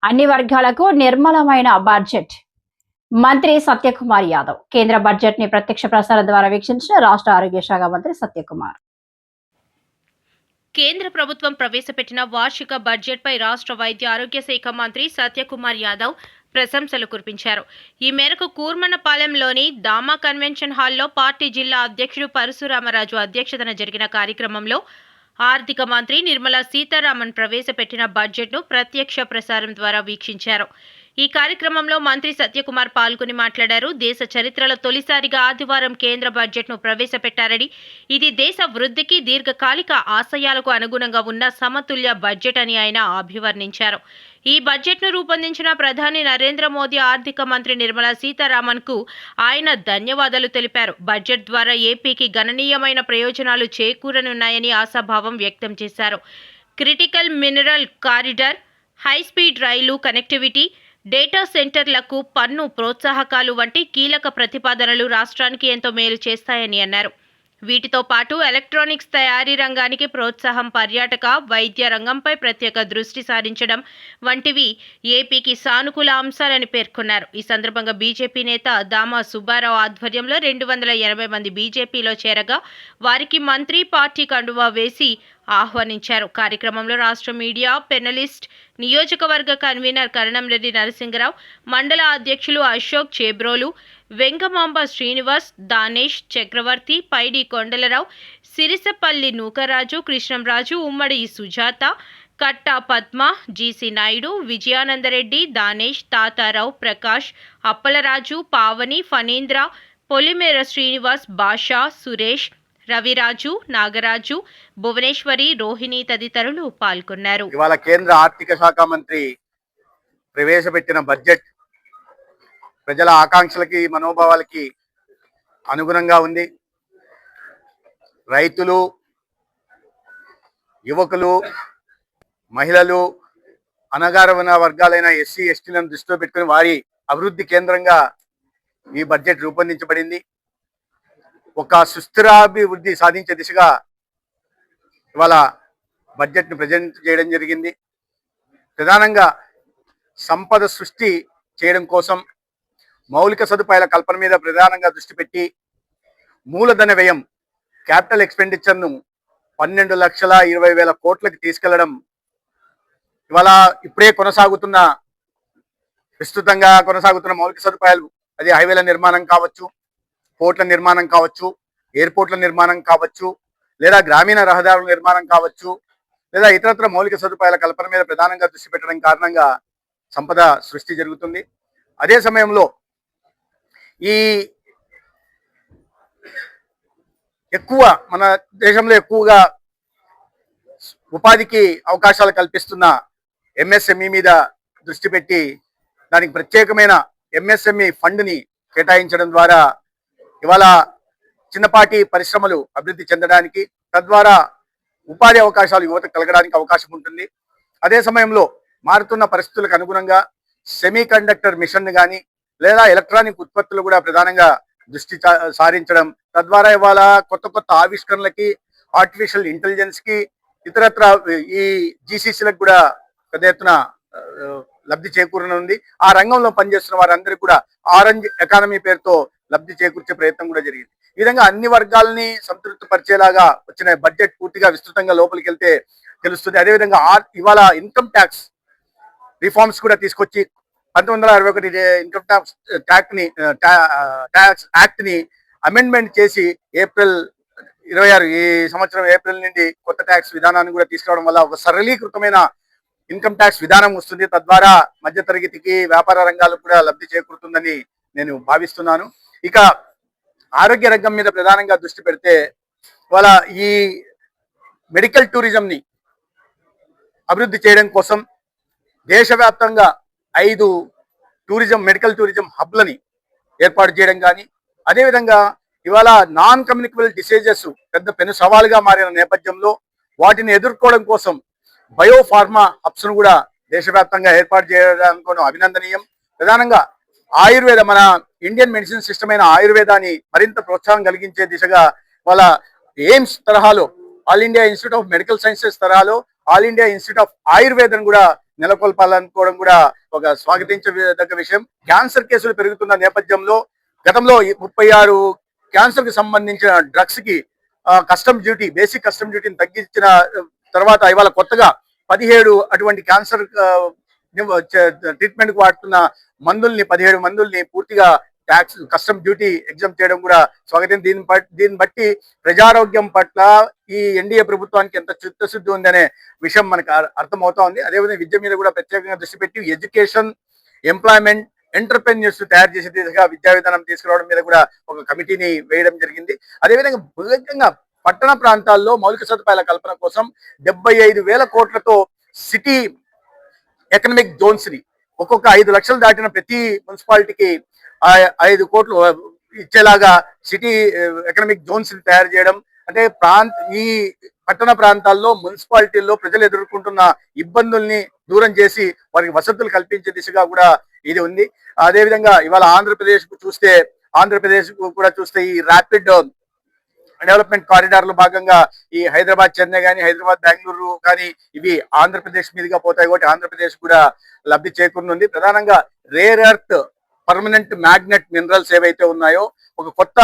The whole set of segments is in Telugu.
అన్ని వర్గాలకు నిర్మలమైన బడ్జెట్. మంత్రి సత్యకుమార్ యాదవ్ కేంద్ర బడ్జెట్ ని ప్రత్యక్ష ప్రసారం ద్వారా వీక్షించిన రాష్ట్ర ఆరోగ్య శాఖ మంత్రి సత్యకుమార్. కేంద్ర ప్రభుత్వం ప్రవేశపెట్టిన వార్షిక బడ్జెట్పై రాష్ట్ర వైద్య ఆరోగ్య శాఖ మంత్రి సత్యకుమార్ యాదవ్ ప్రశంసలు కురిపించారు. ఈ మేరకు కూర్మన్నపాలెంలోని దామా కన్వెన్షన్ హాల్లో పార్టీ జిల్లా అధ్యక్షుడు పరశురామరాజు అధ్యక్షతన జరిగిన కార్యక్రమంలో ఆర్థిక మంత్రి నిర్మలా సీతారామన్ ప్రవేశపెట్టిన బడ్జెట్ను ప్రత్యక్ష ప్రసారం ద్వారా వీక్షించారు. ఈ కార్యక్రమంలో మంత్రి సత్యకుమార్ పాల్గొని మాట్లాడారు. దేశ చరిత్రలో తొలిసారిగా ఆదివారం కేంద్ర బడ్జెట్ను ప్రవేశపెట్టారని, ఇది దేశ వృద్ధికి దీర్ఘకాలిక ఆశయాలకు అనుగుణంగా ఉన్న సమతుల్య బడ్జెట్ అని ఆయన అభివర్ణించారు. ఈ బడ్జెట్ను రూపొందించిన ప్రధాని నరేంద్ర మోదీ, ఆర్థిక మంత్రి నిర్మలా సీతారామన్కు ఆయన ధన్యవాదాలు తెలిపారు. బడ్జెట్ ద్వారా ఏపీకి గణనీయమైన ప్రయోజనాలు చేకూరనున్నాయని ఆశాభావం వ్యక్తం చేశారు. క్రిటికల్ మినరల్ కారిడార్, హైస్పీడ్ రైలు కనెక్టివిటీ, డేటా సెంటర్లకు పన్ను ప్రోత్సాహకాలు వంటి కీలక ప్రతిపాదనలు రాష్ట్రానికి ఎంతో మేలు చేస్తాయని అన్నారు. వీటితో పాటు ఎలక్ట్రానిక్స్ తయారీ రంగానికి ప్రోత్సాహం, పర్యాటక, వైద్య రంగంపై ప్రత్యేక దృష్టి సారించడం వంటివి ఏపీకి సానుకూల అంశాలని పేర్కొన్నారు. ఈ సందర్భంగా బీజేపీ నేత దామా సుబ్బారావు ఆధ్వర్యంలో 280 మంది బీజేపీలో చేరగా వారికి మంత్రి పార్టీ కండువా వేసి ఆహ్వానించారు. కార్యక్రమంలో రాష్ట్ర మీడియా పెనలిస్ట్, నియోజకవర్గ కన్వీనర్ కరణంరెడ్డి నరసింగరావు, మండల అధ్యక్షులు అశోక్ చేబ్రోలు, వెంగమాంబ శ్రీనివాస్, దానేష్ చక్రవర్తి, పైడి కొండలరావు, సిరిసపల్లి నూకరాజు, కృష్ణంరాజు, ఉమ్మడి సుజాత, కట్టా పద్మ, జీసీ నాయుడు, విజయానందరెడ్డి, దానేష్, తాతారావు, ప్రకాష్, అప్పలరాజు, పావని, ఫణీంద్ర, పొలిమేర శ్రీనివాస్, బాషా, సురేష్, రవిరాజు, నాగరాజు, భువనేశ్వరి, రోహిణి తదితరులు పాల్గొన్నారు. ఇవాళ కేంద్ర ఆర్థిక శాఖ మంత్రి ప్రవేశపెట్టిన బడ్జెట్ ప్రజల ఆకాంక్షలకి, మనోభావాలకి అనుగుణంగా ఉంది. రైతులు, యువకులు, మహిళలు, అణగారిన వర్గాలైన ఎస్సీ ఎస్టీలను దృష్టిలో పెట్టుకుని వారి అభివృద్ధి కేంద్రంగా ఈ బడ్జెట్ రూపొందించబడింది. ఒక సుస్థిరాభివృద్ధి సాధించే దిశగా ఇవాళ బడ్జెట్ను ప్రజెంట్ చేయడం జరిగింది. ప్రధానంగా సంపద సృష్టి చేయడం కోసం మౌలిక సదుపాయాల కల్పన మీద ప్రధానంగా దృష్టి పెట్టి మూలధన వ్యయం, క్యాపిటల్ ఎక్స్పెండిచర్ను 12,20,000 కోట్లకి తీసుకెళ్లడం ఇవాళ ఇప్పుడే విస్తృతంగా కొనసాగుతున్న మౌలిక సదుపాయాలు, అది హైవేల నిర్మాణం కావచ్చు, పోర్ట్ల నిర్మాణం కావచ్చు, ఎయిర్పోర్ట్ల నిర్మాణం కావచ్చు, లేదా గ్రామీణ రహదారుల నిర్మాణం కావచ్చు, లేదా ఇతరత్ర మౌలిక సదుపాయాల కల్పన మీద ప్రధానంగా దృష్టి పెట్టడం కారణంగా సంపద సృష్టి జరుగుతుంది. అదే సమయంలో ఈ మన దేశంలో ఎక్కువగా ఉపాధికి అవకాశాలు కల్పిస్తున్న ఎంఎస్ఎంఈ మీద దృష్టి పెట్టి దానికి ప్రత్యేకమైన ఎంఎస్ఎంఈ ఫండ్ని కేటాయించడం ద్వారా ఇవాళ చిన్నపాటి పరిశ్రమలు అభివృద్ధి చెందడానికి, తద్వారా ఉపాధి అవకాశాలు యువతకు కలగడానికి అవకాశం ఉంటుంది. అదే సమయంలో మారుతున్న పరిస్థితులకు అనుగుణంగా సెమీ కండక్టర్ మిషన్ కానీ లేదా ఎలక్ట్రానిక్ ఉత్పత్తులు కూడా ప్రధానంగా దృష్టి సారించడం, తద్వారా ఇవాళ కొత్త ఆవిష్కరణలకి, ఆర్టిఫిషియల్ ఇంటెలిజెన్స్కి, ఇతరత్ర ఈ జీసీసీలకు కూడా పెద్ద ఎత్తున లబ్ధి చేకూరనుంది. ఆ రంగంలో పనిచేస్తున్న వారందరికీ కూడా ఆరెంజ్ ఎకానమీ పేరుతో లబ్ధి చేకూర్చే ప్రయత్నం కూడా జరిగింది. ఈ విధంగా అన్ని వర్గాలని సంతృప్తి పరిచేలాగా వచ్చిన బడ్జెట్ పూర్తిగా విస్తృతంగా లోపలికి వెళ్తే తెలుస్తుంది. అదేవిధంగా ఇవాళ ఇన్కమ్ ట్యాక్స్ రిఫార్మ్స్ కూడా తీసుకొచ్చి 1961 ఇన్కమ్ ట్యాక్స్ యాక్ట్ని అమెండ్మెంట్ చేసి ఏప్రిల్ 26 ఈ సంవత్సరం ఏప్రిల్ నుండి కొత్త ట్యాక్స్ విధానాన్ని కూడా తీసుకురావడం వల్ల ఒక సరళీకృతమైన ఇన్కమ్ ట్యాక్స్ విధానం వస్తుంది. తద్వారా మధ్యతరగతికి, వ్యాపార రంగాలకు కూడా లబ్ధి చేకూరుతుందని నేను భావిస్తున్నాను. ఇక ఆరోగ్య రంగం మీద ప్రధానంగా దృష్టి పెడితే ఇవాళ ఈ మెడికల్ టూరిజంని అభివృద్ధి చేయడం కోసం దేశవ్యాప్తంగా 5 మెడికల్ టూరిజం హబ్లని ఏర్పాటు చేయడం కానీ, అదేవిధంగా ఇవాళ నాన్ కమ్యూనికబుల్ డిసీజెస్ పెద్ద పెను సవాలుగా మారిన నేపథ్యంలో వాటిని ఎదుర్కోవడం కోసం బయోఫార్మా హబ్స్ను కూడా దేశవ్యాప్తంగా ఏర్పాటు చేయడానికి అభినందనీయం. ప్రధానంగా ఆయుర్వేద, మన ఇండియన్ మెడిసిన్ సిస్టమ్ అయిన ఆయుర్వేదాన్ని మరింత ప్రోత్సాహం కలిగించే దిశగా వాళ్ళ ఎయిమ్స్ తరహాలో, all India institute of medical sciences తరహాలో ఆల్ ఇండియా ఇన్స్టిట్యూట్ ఆఫ్ ఆయుర్వేదం కూడా నెలకొల్పాలనుకోవడం కూడా ఒక స్వాగతించదగ్గ విషయం. క్యాన్సర్ కేసులు పెరుగుతున్న నేపథ్యంలో గతంలో 36 క్యాన్సర్ కి సంబంధించిన డ్రగ్స్ కి కస్టమ్ డ్యూటీ, బేసిక్ కస్టమ్ డ్యూటీని తగ్గించిన తర్వాత ఇవాళ కొత్తగా 17 అటువంటి క్యాన్సర్ ట్రీట్మెంట్ కు వాడుతున్న 17 మందుల్ని పూర్తిగా ట్యాక్స్ కస్టమ్ డ్యూటీ ఎగ్జామ్ చేయడం కూడా స్వాగతం. దీన్ని బట్టి ప్రజారోగ్యం పట్ల ఈ ఎన్డీఏ ప్రభుత్వానికి ఎంత చిత్తశుద్ధి ఉందనే విషయం మనకు అర్థమవుతా ఉంది. అదేవిధంగా విద్య మీద కూడా ప్రత్యేకంగా దృష్టి పెట్టి ఎడ్యుకేషన్, ఎంప్లాయ్మెంట్, ఎంటర్ప్రెన్యూర్స్ తయారు చేసే దిశగా విద్యా విధానం తీసుకురావడం మీద కూడా ఒక కమిటీని వేయడం జరిగింది. అదేవిధంగా ముఖ్యంగా పట్టణ ప్రాంతాల్లో మౌలిక సదుపాయాల కల్పన కోసం 75,000 కోట్లతో సిటీ ఎకనామిక్ జోన్స్ ని ఒక్కొక్క 5 లక్షలు దాటిన ప్రతి మున్సిపాలిటీకి 5 కోట్లు ఇచ్చేలాగా సిటీ ఎకనామిక్ జోన్స్ ని తయారు చేయడం. అంటే ఈ పట్టణ ప్రాంతాల్లో మున్సిపాలిటీల్లో ప్రజలు ఎదుర్కొంటున్న ఇబ్బందుల్ని దూరం చేసి వారికి వసతులు కల్పించే దిశగా కూడా ఇది ఉంది. అదేవిధంగా ఇవాళ ఆంధ్రప్రదేశ్ కు కూడా చూస్తే ఈ ర్యాపిడ్ డెవలప్మెంట్ కారిడార్ లో భాగంగా ఈ హైదరాబాద్ చెన్నై కానీ, హైదరాబాద్ బెంగళూరు కానీ ఇవి ఆంధ్రప్రదేశ్ మీదుగా పోతాయి కాబట్టి ఆంధ్రప్రదేశ్ కూడా లబ్ధి చేకూరుతుంది. ప్రధానంగా rare earth permanent magnet minerals ఏవైతే ఉన్నాయో ఒక కొత్త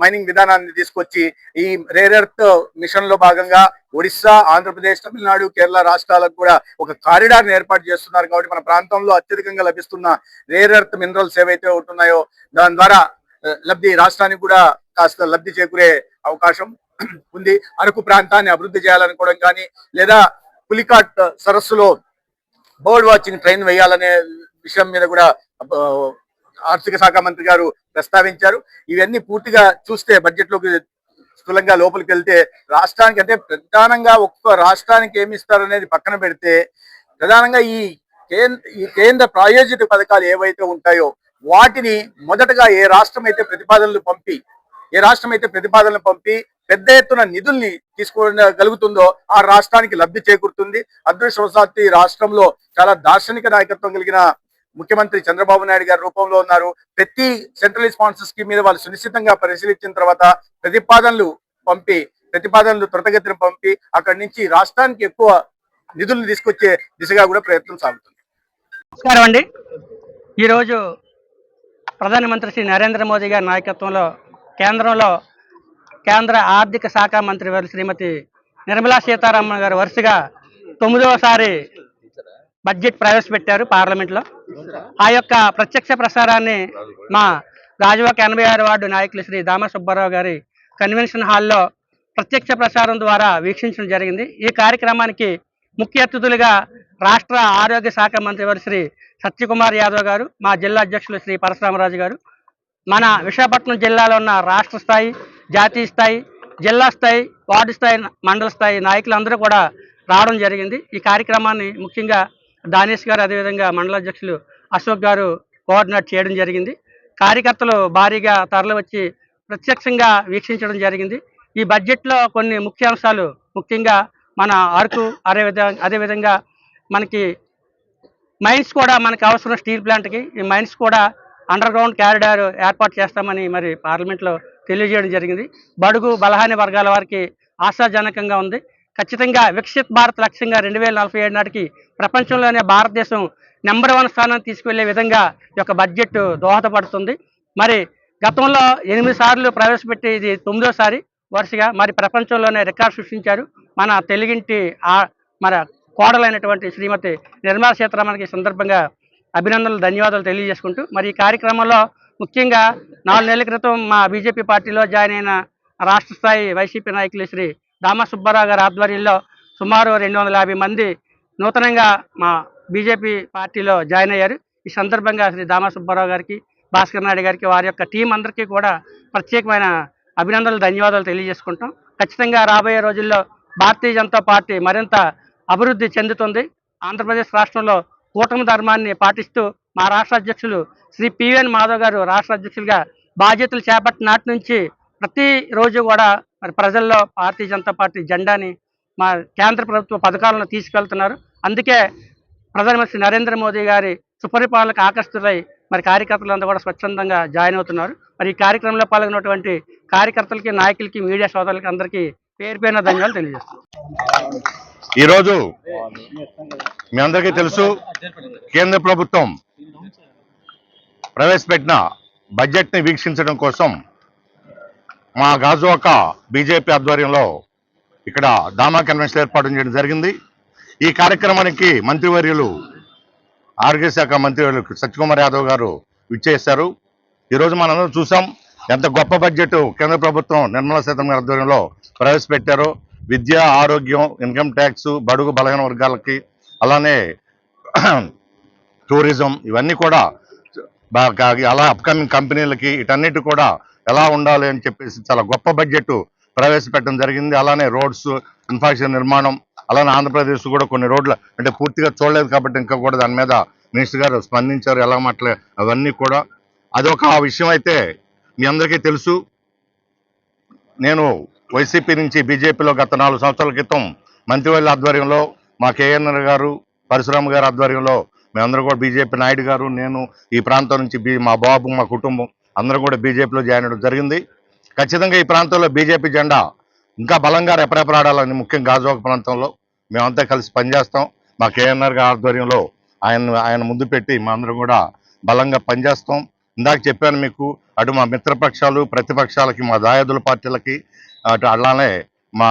మైనింగ్ విధానాన్ని తీసుకొచ్చి ఈ రేర్ ఎర్త్ మిషన్ లో భాగంగా ఒడిస్సా, ఆంధ్రప్రదేశ్, తమిళనాడు, కేరళ రాష్ట్రాలకు కూడా ఒక కారిడార్ ఏర్పాటు చేస్తున్నారు. కాబట్టి మన ప్రాంతంలో అత్యధికంగా లభిస్తున్న రేర్ ఎర్త్ మినరల్స్ ఏవైతే ఉంటున్నాయో దాని ద్వారా రాష్ట్రానికి కూడా కాస్త లబ్ధి చేకూరే అవకాశం ఉంది. అరకు ప్రాంతాన్ని అభివృద్ధి చేయాలనుకోవడం కానీ, లేదా పులికాట్ సరస్సులో బర్డ్ వాచింగ్ ట్రైన్ వేయాలనే విషయం మీద కూడా ఆర్థిక శాఖ మంత్రి గారు ప్రస్తావించారు. ఇవన్నీ పూర్తిగా చూస్తే బడ్జెట్ లోకి స్థూలంగా లోపలికి వెళ్తే రాష్ట్రానికి, అంటే ప్రధానంగా ఒక్కొక్క రాష్ట్రానికి ఏమి ఇస్తారనేది పక్కన పెడితే, ప్రధానంగా ఈ కేంద్ర ప్రాయోజిత పథకాలు ఏవైతే ఉంటాయో వాటిని మొదటగా ఏ రాష్ట్రం అయితే ప్రతిపాదనలు పంపి పెద్ద ఎత్తున నిధుల్ని తీసుకోగలుగుతుందో ఆ రాష్ట్రానికి లబ్ధి చేకూరుతుంది. అదృష్టవశాత్తు ఈ రాష్ట్రంలో చాలా దార్శనిక నాయకత్వం కలిగిన ముఖ్యమంత్రి చంద్రబాబు నాయుడు గారి రూపంలో ఉన్నారు. ప్రతి సెంట్రల్ స్పాన్సర్ స్కీమ్ మీద వాళ్ళు సునిశ్చితంగా పరిశీలించిన తర్వాత ప్రతిపాదనలు త్వరితగతిన పంపి అక్కడి నుంచి రాష్ట్రానికి ఎక్కువ నిధులను తీసుకొచ్చే దిశగా కూడా ప్రయత్నం సాగుతుంది. నమస్కారం అండి. ఈరోజు ప్రధానమంత్రి శ్రీ నరేంద్ర మోదీ గారి నాయకత్వంలో కేంద్ర ఆర్థిక శాఖ మంత్రి వారు శ్రీమతి నిర్మలా సీతారామన్ గారు వరుసగా 9వసారి బడ్జెట్ ప్రవేశపెట్టారు పార్లమెంట్లో. ఆ యొక్క ప్రత్యక్ష ప్రసారాన్ని మా గాజువాక 86 వార్డు నాయకులు శ్రీ దామ సుబ్బారావు గారి కన్వెన్షన్ హాల్లో ప్రత్యక్ష ప్రసారం ద్వారా వీక్షించడం జరిగింది. ఈ కార్యక్రమానికి ముఖ్య అతిథులుగా రాష్ట్ర ఆరోగ్య శాఖ మంత్రి వారు శ్రీ సత్యకుమార్ యాదవ్ గారు, మా జిల్లా అధ్యక్షులు శ్రీ పరశురామరాజు గారు, మన విశాఖపట్నం జిల్లాలో ఉన్న రాష్ట్ర స్థాయి, జాతీయ స్థాయి, జిల్లా స్థాయి, వార్డు స్థాయి, మండల స్థాయి నాయకులందరూ కూడా రావడం జరిగింది. ఈ కార్యక్రమాన్ని ముఖ్యంగా దానేష్ గారు, అదేవిధంగా మండల అధ్యక్షులు అశోక్ గారు కోఆర్డినేట్ చేయడం జరిగింది. కార్యకర్తలు భారీగా తరలి వచ్చి ప్రత్యక్షంగా వీక్షించడం జరిగింది. ఈ బడ్జెట్లో కొన్ని ముఖ్యాంశాలు, ముఖ్యంగా మన అరకు, అదేవిధంగా మనకి మైన్స్ కూడా మనకి అవసరం, స్టీల్ ప్లాంట్కి ఈ మైన్స్ కూడా అండర్ గ్రౌండ్ క్యారిడార్ ఏర్పాటు చేస్తామని మరి పార్లమెంట్లో తెలియజేయడం జరిగింది. బడుగు బలహాని వర్గాల వారికి ఆశాజనకంగా ఉంది. ఖచ్చితంగా వికసిత్ భారత్ లక్ష్యంగా 2047 నాటికి ప్రపంచంలోనే భారతదేశం నెంబర్ 1 స్థానాన్ని తీసుకువెళ్లే విధంగా ఈ యొక్క బడ్జెట్ దోహదపడుతుంది. మరి గతంలో 8 సార్లు ప్రవేశపెట్టి ఇది 9వసారి వరుసగా మరి ప్రపంచంలోనే రికార్డు సృష్టించారు మన తెలుగింటి మన కోడలైనటువంటి శ్రీమతి నిర్మలా సీతారామన్కి సందర్భంగా అభినందనలు, ధన్యవాదాలు తెలియజేసుకుంటూ, మరి ఈ కార్యక్రమంలో ముఖ్యంగా 4 నెలల క్రితం మా బీజేపీ పార్టీలో జాయిన్ అయిన రాష్ట్ర స్థాయి వైసీపీ నాయకులు శ్రీ దామ సుబ్బారావు గారి ఆధ్వర్యంలో సుమారు 250 మంది నూతనంగా మా బీజేపీ పార్టీలో జాయిన్ అయ్యారు. ఈ సందర్భంగా శ్రీ దామ సుబ్బారావు గారికి, భాస్కర్ నాయుడు గారికి, వారి యొక్క టీం అందరికీ కూడా ప్రత్యేకమైన అభినందనలు, ధన్యవాదాలు తెలియజేసుకుంటాం. ఖచ్చితంగా రాబోయే రోజుల్లో భారతీయ జనతా పార్టీ మరింత అభివృద్ధి చెందుతుంది. ఆంధ్రప్రదేశ్ రాష్ట్రంలో కూటమి ధర్మాన్ని పాటిస్తూ మా రాష్ట్ర అధ్యక్షులు శ్రీ పివిఎన్ మాధవ్ గారు రాష్ట్ర అధ్యక్షులుగా బాధ్యతలు చేపట్టిన నాటి నుంచి ప్రతిరోజు కూడా మరి ప్రజల్లో భారతీయ జనతా పార్టీ జెండాని, మా కేంద్ర ప్రభుత్వ పథకాలను తీసుకెళ్తున్నారు. అందుకే ప్రధానమంత్రి నరేంద్ర మోదీ గారి సుపరిపాలనకు ఆకర్షితులై మరి కార్యకర్తలంతా కూడా స్వచ్ఛందంగా జాయిన్ అవుతున్నారు. మరి ఈ కార్యక్రమంలో పాల్గొన్నటువంటి కార్యకర్తలకి, నాయకులకి, మీడియా సోదరులకి అందరికీ పేరు పేరున ధన్యవాదాలు తెలియజేస్తున్నాను. ఈరోజు మీ అందరికీ తెలుసు, కేంద్ర ప్రభుత్వం ప్రవేశపెట్టిన బడ్జెట్ని వీక్షించడం కోసం మా గాజువాక బీజేపీ ఆధ్వర్యంలో ఇక్కడ దామా కన్వెన్షన్ ఏర్పాటు చేయడం జరిగింది. ఈ కార్యక్రమానికి మంత్రివర్యులు ఆరోగ్య శాఖ మంత్రివర్యులు సత్యకుమార్ యాదవ్ గారు విచ్చేశారు. ఈరోజు మనందరం చూసాం ఎంత గొప్ప బడ్జెట్ కేంద్ర ప్రభుత్వం నిర్మలా సీతారామన్ గారి ఆధ్వర్యంలో ప్రవేశపెట్టారో. విద్య, ఆరోగ్యం, ఇన్కమ్ ట్యాక్స్, బడుగు బలహీన వర్గాలకి, అలానే టూరిజం, ఇవన్నీ కూడా అలా అప్కమింగ్ కంపెనీలకి వీటన్నిటి కూడా ఎలా ఉండాలి అని చెప్పేసి చాలా గొప్ప బడ్జెట్ ప్రవేశపెట్టడం జరిగింది. అలానే రోడ్స్, ఇన్ఫ్రాస్ట్రక్చర్ నిర్మాణం, అలానే ఆంధ్రప్రదేశ్ కూడా కొన్ని రోడ్లు అంటే పూర్తిగా చూడలేదు కాబట్టి ఇంకా కూడా దాని మీద మినిస్టర్ గారు స్పందించారు, ఎలా అవన్నీ కూడా. అదొక విషయం అయితే మీ అందరికీ తెలుసు. నేను వైసీపీ నుంచి బీజేపీలో గత 4 సంవత్సరాల క్రితం మంత్రివర్యుల ఆధ్వర్యంలో మా కేఎన్ఆర్ గారు, పరశురామ గారి ఆధ్వర్యంలో మేమందరూ కూడా బీజేపీ నాయుడు గారు, నేను ఈ ప్రాంతం నుంచి మా బాబు, మా కుటుంబం అందరూ కూడా బీజేపీలో జాయిన్ అవ్వడం జరిగింది. ఖచ్చితంగా ఈ ప్రాంతంలో బీజేపీ జెండా ఇంకా బలంగా రెపరెపలాడాలని, ముఖ్యంగా గాజువాక ప్రాంతంలో మేమంతా కలిసి పనిచేస్తాం. మా కేఎన్ఆర్ గారి ఆధ్వర్యంలో ఆయన ముందు పెట్టి మా అందరం కూడా బలంగా పనిచేస్తాం. ఇందాక చెప్పాను మీకు, అటు మా మిత్రపక్షాలు, ప్రతిపక్షాలకి, మా దాయాదుల పార్టీలకి, అటు అలానే మా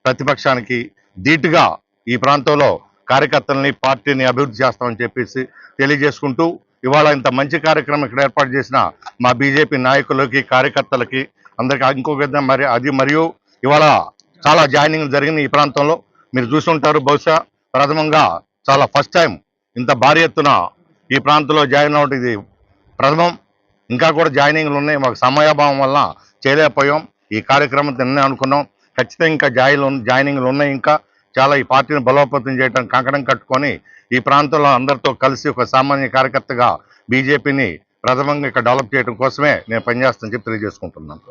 ప్రతిపక్షానికి ధీటుగా ఈ ప్రాంతంలో కార్యకర్తల్ని, పార్టీని అభివృద్ధి చేస్తామని చెప్పేసి తెలియజేసుకుంటూ, ఇవాళ ఇంత మంచి కార్యక్రమం ఇక్కడ ఏర్పాటు చేసిన మా బీజేపీ నాయకులకి, కార్యకర్తలకి అందరికీ ఇంకొక మరియు ఇవాళ చాలా జాయినింగ్ జరిగింది ఈ ప్రాంతంలో. మీరు చూసుంటారు, బహుశా ప్రథమంగా చాలా ఫస్ట్ టైం ఇంత భారీ ఎత్తున ఈ ప్రాంతంలో జాయిన్ అవ్వడం ఇది ప్రథమం. ఇంకా కూడా జాయినింగ్లు ఉన్నాయి, మాకు సమయాభావం వల్ల చేయలేకపోయాం. ఈ కార్యక్రమం నిన్నే అనుకున్నాం. ఖచ్చితంగా ఇంకా జాయినింగ్లు ఉన్నాయి. ఇంకా చాలా ఈ పార్టీని బలోపేతం చేయడానికి కంకణం కట్టుకొని ఈ ప్రాంతంలో అందరితో కలిసి ఒక సామాన్య కార్యకర్తగా బీజేపీని ప్రథమంగా ఇక్కడ డెవలప్ చేయడం కోసమే నేను పనిచేస్తానని చెప్పి తెలియజేసుకుంటున్నాను.